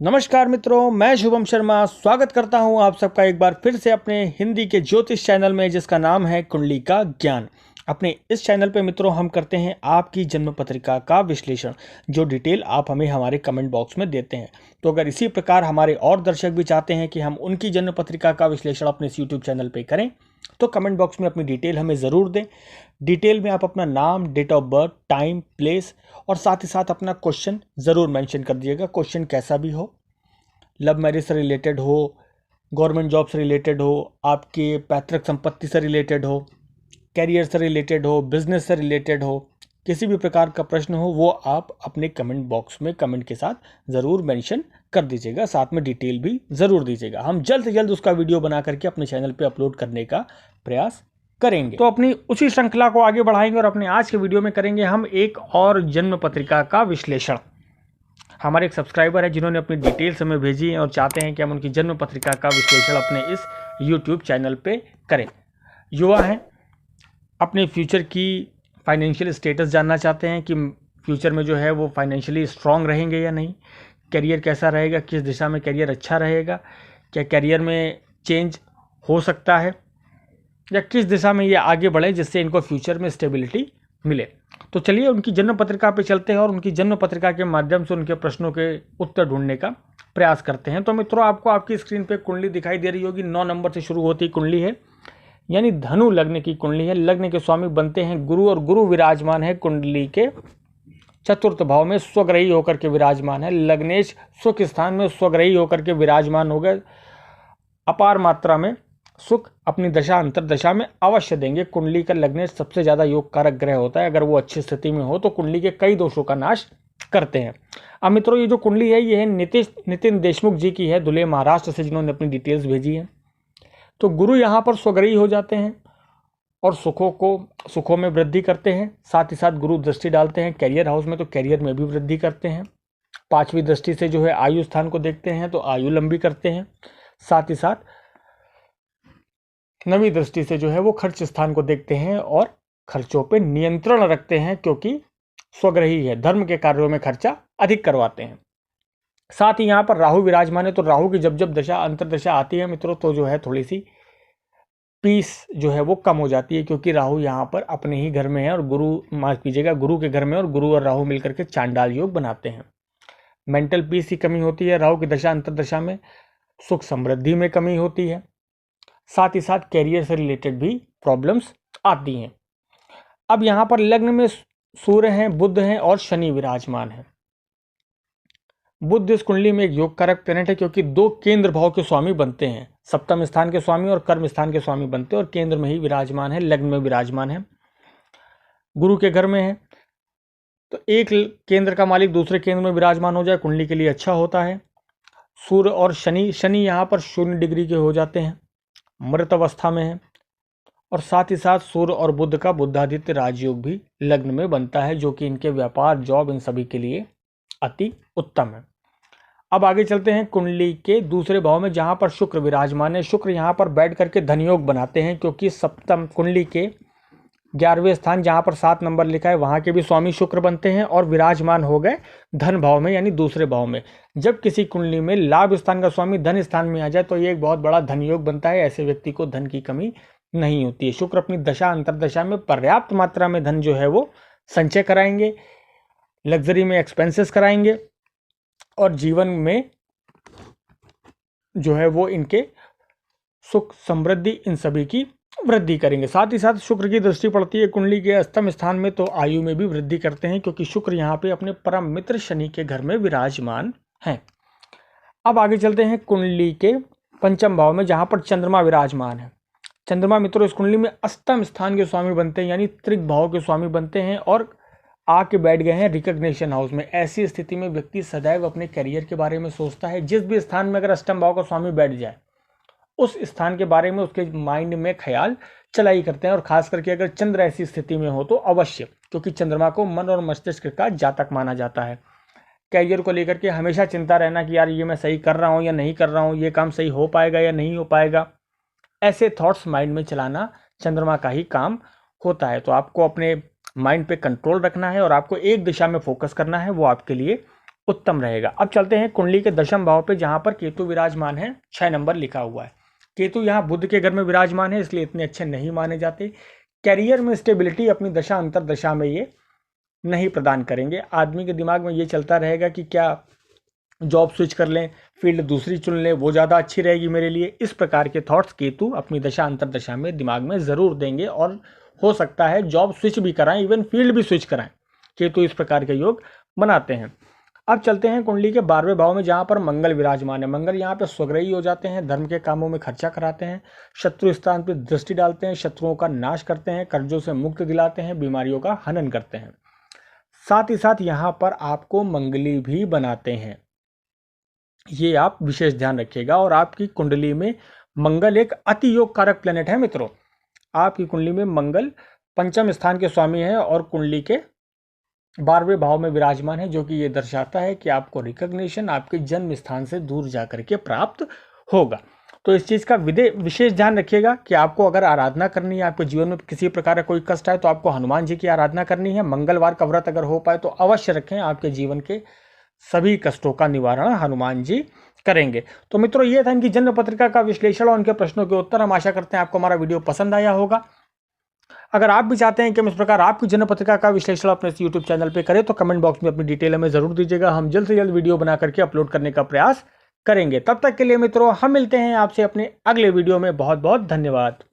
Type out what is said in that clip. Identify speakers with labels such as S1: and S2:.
S1: नमस्कार मित्रों, मैं शुभम शर्मा स्वागत करता हूं आप सबका एक बार फिर से अपने हिंदी के ज्योतिष चैनल में, जिसका नाम है कुंडली का ज्ञान। अपने इस चैनल पे मित्रों हम करते हैं आपकी जन्म पत्रिका का विश्लेषण, जो डिटेल आप हमें हमारे कमेंट बॉक्स में देते हैं। तो अगर इसी प्रकार हमारे और दर्शक भी चाहते हैं कि हम उनकी जन्म पत्रिका का विश्लेषण अपने इस यूट्यूब चैनल पर करें, तो कमेंट बॉक्स में अपनी डिटेल हमें ज़रूर दें। डिटेल में आप अपना नाम, date of birth, time, place और साथ ही साथ अपना क्वेश्चन ज़रूर मेंशन कर दीजिएगा। क्वेश्चन कैसा भी हो, लव मैरिज से रिलेटेड हो, गवर्नमेंट जॉब से रिलेटेड हो, आपके पैतृक संपत्ति से रिलेटेड हो, कैरियर से रिलेटेड हो, बिजनेस से रिलेटेड हो, किसी भी प्रकार का प्रश्न हो, वो आप अपने कमेंट बॉक्स में कमेंट के साथ ज़रूर मेंशन कर दीजिएगा। साथ में डिटेल भी ज़रूर दीजिएगा। हम जल्द से जल्द उसका वीडियो बना करके अपने चैनल पे अपलोड करने का प्रयास करेंगे। तो अपनी उसी श्रृंखला को आगे बढ़ाएंगे और अपने आज के वीडियो में करेंगे हम एक और जन्म पत्रिका का विश्लेषण। हमारे एक सब्सक्राइबर है जिन्होंने अपनी डिटेल्स हमें भेजी हैं और चाहते हैं कि हम उनकी जन्म पत्रिका का विश्लेषण अपने इस YouTube चैनल पे करें। युवा हैं, अपने फ्यूचर की फाइनेंशियल स्टेटस जानना चाहते हैं कि फ्यूचर में जो है वो फाइनेंशियली स्ट्रांग रहेंगे या नहीं, करियर कैसा रहेगा, किस दिशा में करियर अच्छा रहेगा, क्या करियर में चेंज हो सकता है या किस दिशा में ये आगे बढ़े जिससे इनको फ्यूचर में स्टेबिलिटी मिले। तो चलिए उनकी जन्म पत्रिका पे चलते हैं और उनकी जन्म पत्रिका के माध्यम से उनके प्रश्नों के उत्तर ढूंढने का प्रयास करते हैं। तो मित्रों, आपको आपकी स्क्रीन पे कुंडली दिखाई दे रही होगी। 9 नंबर से शुरू होती कुंडली है, यानी धनु लग्न की कुंडली है। लग्न के स्वामी बनते हैं गुरु और गुरु विराजमान है कुंडली के चतुर्थ भाव में, स्वग्रही होकर के विराजमान है। लग्नेश सुख स्थान में स्वग्रही होकर के विराजमान हो गए। अपार मात्रा में सुख अपनी दशा अंतरदशा में अवश्य देंगे। कुंडली का लग्नेश सबसे ज्यादा योग कारक ग्रह होता है। अगर वो अच्छी स्थिति में हो तो कुंडली के कई दोषों का नाश करते हैं। अब मित्रों, ये जो कुंडली है ये है नितिन देशमुख जी की है, धुले महाराष्ट्र से, जिन्होंने अपनी डिटेल्स भेजी है। तो गुरु यहाँ पर स्वग्रही हो जाते हैं और सुखों में वृद्धि करते हैं। साथ ही साथ गुरु दृष्टि डालते हैं कैरियर हाउस में, तो कैरियर में भी वृद्धि करते हैं। 5वीं दृष्टि से जो है आयु स्थान को देखते हैं, तो आयु लंबी करते हैं। साथ ही साथ 9वीं दृष्टि से जो है वो खर्च स्थान को देखते हैं और खर्चों पे नियंत्रण रखते हैं, क्योंकि स्वग्रही है, धर्म के कार्यों में खर्चा अधिक करवाते हैं। साथ ही यहाँ पर राहु विराजमान है, तो राहु की जब जब दशा अंतरदशा आती है मित्रों, तो जो है थोड़ी सी पीस जो है वो कम हो जाती है, क्योंकि राहु यहाँ पर अपने ही घर में है और गुरु के घर में, और गुरु और राहु मिलकर के चांडाल योग बनाते हैं। मेंटल पीस की कमी होती है राहु की दशा अंतरदशा में। सुख समृद्धि में कमी होती है। साथ ही साथ कैरियर से रिलेटेड भी प्रॉब्लम्स आती हैं। अब यहाँ पर लग्न में सूर्य हैं, बुध हैं और शनि विराजमान है। बुध इस कुंडली में एक योग कारक प्लैनेट है, क्योंकि 2 केंद्र भाव के स्वामी बनते हैं। सप्तम स्थान के स्वामी और कर्म स्थान के स्वामी बनते हैं और केंद्र में ही विराजमान है, लग्न में विराजमान है, गुरु के घर में है। तो एक केंद्र का मालिक दूसरे केंद्र में विराजमान हो जाए, कुंडली के लिए अच्छा होता है। सूर्य और शनि यहाँ पर 0 डिग्री के हो जाते हैं, मृत अवस्था में है। और साथ ही साथ सूर्य और बुध का बुधादित्य राजयोग भी लग्न में बनता है, जो कि इनके व्यापार, जॉब, इन सभी के लिए अति उत्तम है। अब आगे चलते हैं कुंडली के दूसरे भाव में, जहां पर शुक्र विराजमान है। शुक्र यहां पर बैठ करके धनयोग बनाते हैं, क्योंकि सप्तम कुंडली के 11वें स्थान जहां पर 7 नंबर लिखा है, वहां के भी स्वामी शुक्र बनते हैं और विराजमान हो गए धन भाव में, यानी दूसरे भाव में। जब किसी कुंडली में लाभ स्थान का स्वामी धन स्थान में आ जाए तो ये एक बहुत बड़ा धन योग बनता है। ऐसे व्यक्ति को धन की कमी नहीं होती है। शुक्र अपनी दशा अंतरदशा में पर्याप्त मात्रा में धन जो है वो संचय कराएंगे, लग्जरी में एक्सपेंसेस कराएंगे और जीवन में जो है वो इनके सुख समृद्धि इन सभी की वृद्धि करेंगे। साथ ही साथ शुक्र की दृष्टि पड़ती है कुंडली के अष्टम स्थान में, तो आयु में भी वृद्धि करते हैं, क्योंकि शुक्र यहाँ पे अपने परम मित्र शनि के घर में विराजमान हैं। अब आगे चलते हैं कुंडली के पंचम भाव में, जहां पर चंद्रमा विराजमान है। चंद्रमा मित्रों इस कुंडली में अष्टम स्थान के स्वामी बनते हैं, यानी त्रिक भाव के स्वामी बनते हैं और आके बैठ गए हैं रिकग्निशन हाउस में। ऐसी स्थिति में व्यक्ति सदैव अपने करियर के बारे में सोचता है। जिस भी स्थान में अगर अष्टम भाव का स्वामी बैठ जाए, उस स्थान के बारे में उसके माइंड में ख्याल चला ही करते हैं। और खास करके अगर चंद्र ऐसी स्थिति में हो तो अवश्य, क्योंकि चंद्रमा को मन और मस्तिष्क का जातक माना जाता है। कैरियर को लेकर के हमेशा चिंता रहना कि यार ये मैं सही कर रहा हूँ या नहीं कर रहा हूँ, ये काम सही हो पाएगा या नहीं हो पाएगा, ऐसे थॉट्स माइंड में चलाना चंद्रमा का ही काम होता है। तो आपको अपने माइंड पे कंट्रोल रखना है और आपको एक दिशा में फोकस करना है, वो आपके लिए उत्तम रहेगा। अब चलते हैं कुंडली के दशम भाव पे, जहां पर केतु विराजमान है, 6 नंबर लिखा हुआ है। केतु यहाँ बुध के घर में विराजमान है, इसलिए इतने अच्छे नहीं माने जाते। कैरियर में स्टेबिलिटी अपनी दशा अंतर दशा में ये नहीं प्रदान करेंगे। आदमी के दिमाग में ये चलता रहेगा कि क्या जॉब स्विच कर लें, फील्ड दूसरी चुन लें, वो ज़्यादा अच्छी रहेगी मेरे लिए। इस प्रकार के थॉट्स केतु अपनी दशा अंतर दशा में दिमाग में ज़रूर देंगे, और हो सकता है जॉब स्विच भी कराएं, इवन फील्ड भी स्विच कराएं। केतु इस प्रकार के योग बनाते हैं। अब चलते हैं कुंडली के 12वें भाव में, जहां पर मंगल विराजमान है। मंगल यहाँ पे स्वग्रही हो जाते हैं, धर्म के कामों में खर्चा कराते हैं, शत्रु स्थान पर दृष्टि डालते हैं, शत्रुओं का नाश करते हैं, कर्जों से मुक्त दिलाते हैं, बीमारियों का हनन करते हैं। साथ ही साथ यहाँ पर आपको मंगली भी बनाते हैं, ये आप विशेष ध्यान रखिएगा। और आपकी कुंडली में मंगल एक अति योग कारक प्लेनेट है मित्रों। आपकी कुंडली में मंगल पंचम स्थान के स्वामी है और कुंडली के 12वें भाव में विराजमान है, जो कि ये दर्शाता है कि आपको रिकॉग्निशन आपके जन्म स्थान से दूर जाकर के प्राप्त होगा। तो इस चीज़ का विशेष ध्यान रखिएगा कि आपको अगर आराधना करनी है, आपके जीवन में किसी प्रकार का कोई कष्ट है, तो आपको हनुमान जी की आराधना करनी है। मंगलवार का व्रत अगर हो पाए तो अवश्य रखें, आपके जीवन के सभी कष्टों का निवारण हनुमान जी करेंगे। तो मित्रों, ये था इनकी जन्म पत्रिका का विश्लेषण और उनके प्रश्नों के उत्तर। हम आशा करते हैं आपको हमारा वीडियो पसंद आया होगा। अगर आप भी चाहते हैं कि हम इस प्रकार आपकी जन्म पत्रिका का विश्लेषण अपने यूट्यूब चैनल पे करें, तो कमेंट बॉक्स में अपनी डिटेल हमें जरूर दीजिएगा। हम जल्द से जल्द वीडियो बना करके अपलोड करने का प्रयास करेंगे। तब तक के लिए मित्रों, हम मिलते हैं आपसे अपने अगले वीडियो में। बहुत बहुत धन्यवाद।